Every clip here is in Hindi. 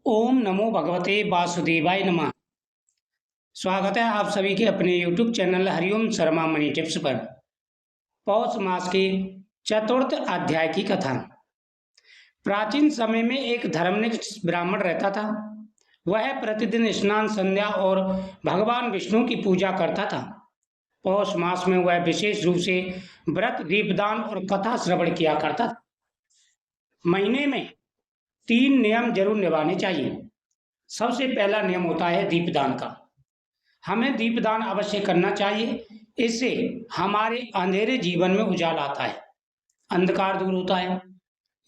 ओम नमो भगवते वासुदेवाय नमः। स्वागत है आप सभी के अपने YouTube channel Hariom Sharma money tips पर। पौष मास के चतुर्थ अध्याय की कथा। प्राचीन समय में एक धर्मनिष्ठ ब्राह्मण रहता था। वह प्रतिदिन स्नान, संध्या और भगवान विष्णु की पूजा करता था। पौष मास में वह विशेष रूप से व्रत, दीपदान और कथा श्रवण किया करता था। महीने में 3 नियम जरूर निभाने चाहिए। सबसे पहला नियम होता है दीपदान का। हमें दीपदान अवश्य करना चाहिए। इससे हमारे अंधेरे जीवन में उजाला आता है, अंधकार दूर होता है,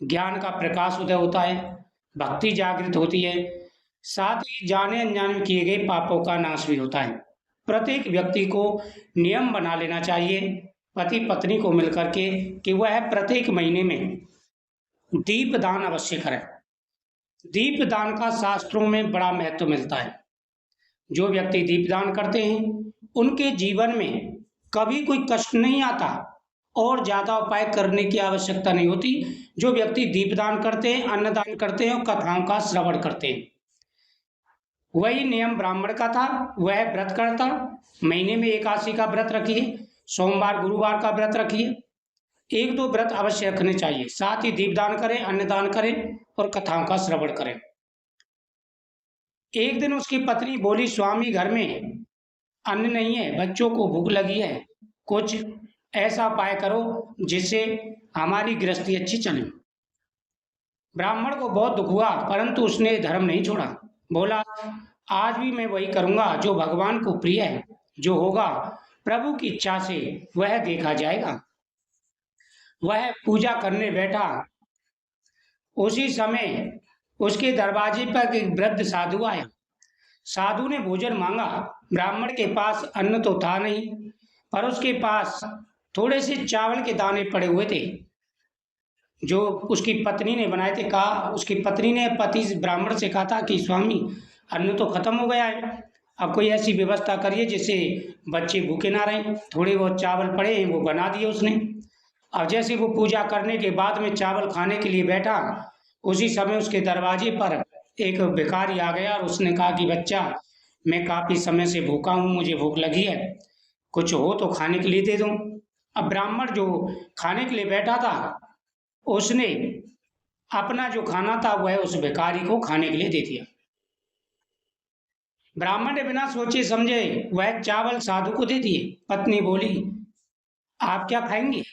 ज्ञान का प्रकाश उदय होता है, भक्ति जागृत होती है, साथ ही जाने अनजाने में किए गए पापों का नाश भी होता है। प्रत्येक व्यक्ति को नियम बना लेना चाहिए, पति पत्नी को मिलकर के, कि वह प्रत्येक महीने में दीपदान अवश्य करें। दीपदान का शास्त्रों में बड़ा महत्व मिलता है। जो व्यक्ति दीपदान करते हैं उनके जीवन में कभी कोई कष्ट नहीं आता और ज्यादा उपाय करने की आवश्यकता नहीं होती। जो व्यक्ति दीपदान करते हैं, अन्नदान करते हैं और कथाओं का श्रवण करते हैं। वही नियम ब्राह्मण का था। वह व्रत करता, महीने में एकादशी का व्रत रखिए, सोमवार गुरुवार का व्रत रखिए, 1-2 व्रत अवश्य रखने चाहिए। साथ ही दीपदान करें, अन्नदान करें और कथाओं का श्रवण करें। एक दिन उसकी पत्नी बोली, स्वामी घर में अन्न नहीं है, बच्चों को भूख लगी है, कुछ ऐसा उपाय करो जिससे हमारी गृहस्थी अच्छी चले। ब्राह्मण को बहुत दुख हुआ, परंतु उसने धर्म नहीं छोड़ा। बोला, आज भी मैं वही करूंगा जो भगवान को प्रिय है। जो होगा प्रभु की इच्छा से वह देखा जाएगा। वह पूजा करने बैठा। उसी समय उसके दरवाजे पर एक वृद्ध साधु आया। साधु ने भोजन मांगा। ब्राह्मण के पास अन्न तो था नहीं, पर उसके पास थोड़े से चावल के दाने पड़े हुए थे जो उसकी पत्नी ने बनाए थे। कहा, उसकी पत्नी ने पति ब्राह्मण से कहा था कि स्वामी, अन्न तो खत्म हो गया है, अब कोई ऐसी व्यवस्था करिए जिससे बच्चे भूखे ना रहें। थोड़े बहुत चावल पड़े हैं, वो बना दिए उसने। अब जैसे वो पूजा करने के बाद में चावल खाने के लिए बैठा, उसी समय उसके दरवाजे पर एक भिखारी आ गया और उसने कहा कि बच्चा, मैं काफी समय से भूखा हूँ, मुझे भूख लगी है, कुछ हो तो खाने के लिए दे दो। अब ब्राह्मण जो खाने के लिए बैठा था, उसने अपना जो खाना था वह उस भिखारी को खाने के लिए दे दिया। ब्राह्मण ने बिना सोचे समझे वह चावल साधु को दे दिए। पत्नी बोली, आप क्या खाएंगे?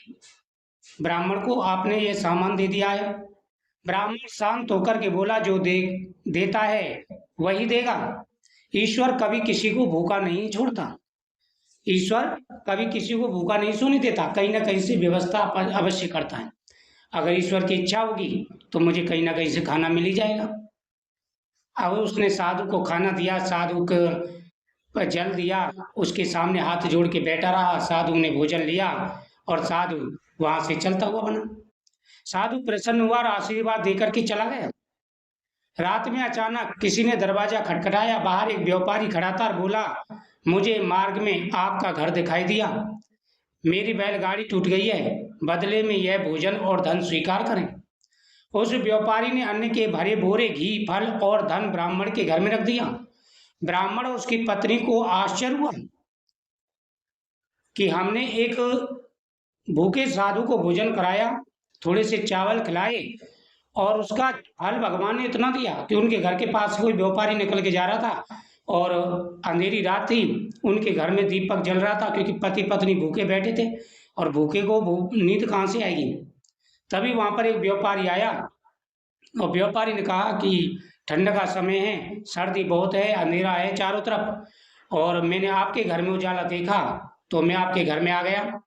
ब्राह्मण को आपने ये सामान दे दिया है। ब्राह्मण शांत होकर के बोला, जो देता है वही देगा। ईश्वर कभी किसी को भूखा नहीं छोड़ता। ईश्वर कभी किसी को भूखा नहीं सोने देता, कहीं ना कहीं से व्यवस्था अवश्य करता है। अगर ईश्वर की इच्छा होगी तो मुझे कहीं ना कहीं से खाना मिल ही जाएगा। अब उसने साधु को खाना दिया, साधु को पर जल दिया, उसके सामने हाथ जोड़ के बैठा रहा। साधु ने भोजन लिया और साधु वहां से चलता हुआ बना। साधु प्रसन्न हुआ और आशीर्वाद देकर के चला गया। रात में अचानक किसी ने दरवाजा खटखटाया। बाहर एक व्यापारी खड़ा था और बोला, मुझे मार्ग में आपका घर दिखाई दिया, मेरी बैलगाड़ी टूट गई है, बदले में यह भोजन और धन स्वीकार करें। उस व्यापारी ने अन्न के भरे बोरे, घी, फल और धन ब्राह्मण के घर में रख दिया। ब्राह्मण और उसकी पत्नी को आश्चर्य हुआ कि हमने एक भूखे साधु को भोजन कराया, थोड़े से चावल खिलाए और उसका फल भगवान ने इतना दिया कि उनके घर के पास कोई व्यापारी निकल के जा रहा था और अंधेरी रात थी, उनके घर में दीपक जल रहा था, क्योंकि पति पत्नी भूखे बैठे थे और भूखे को नींद कहाँ से आएगी। तभी वहां पर एक व्यापारी आया और व्यापारी ने कहा कि ठंड का समय है, सर्दी बहुत है, अंधेरा है चारों तरफ और मैंने आपके घर में उजाला देखा तो मैं आपके घर में आ गया।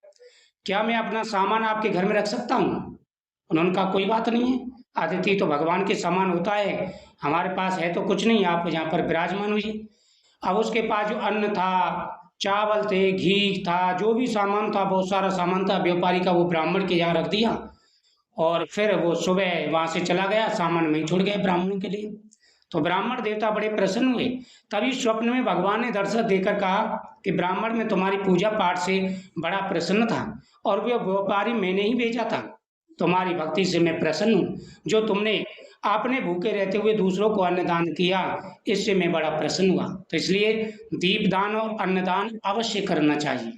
क्या मैं अपना सामान आपके घर में रख सकता हूँ? उन्होंने कहा, कोई बात नहीं है, अतिथि तो भगवान के समान होता है, हमारे पास है तो कुछ नहीं, आप यहाँ पर विराजमान हुई। अब उसके पास जो अन्न था, चावल थे, घी था, जो भी सामान था, बहुत सारा सामान था व्यापारी का, वो ब्राह्मण के यहाँ रख दिया और फिर वो सुबह वहां से चला गया, सामान वहीं छोड़ गया ब्राह्मणों के लिए। तो ब्राह्मण देवता बड़े प्रसन्न हुए। तभी स्वप्न में भगवान ने दर्शन देकर कहा कि ब्राह्मण में तुम्हारी पूजा पाठ से बड़ा प्रसन्न था और वो व्यापारी मैंने ही भेजा था, तुम्हारी भक्ति से मैं प्रसन्न हूँ। जो तुमने आपने भूखे रहते हुए दूसरों को अन्नदान किया, इससे मैं बड़ा प्रसन्न हुआ। तो इसलिए दीपदान और अन्नदान अवश्य करना चाहिए।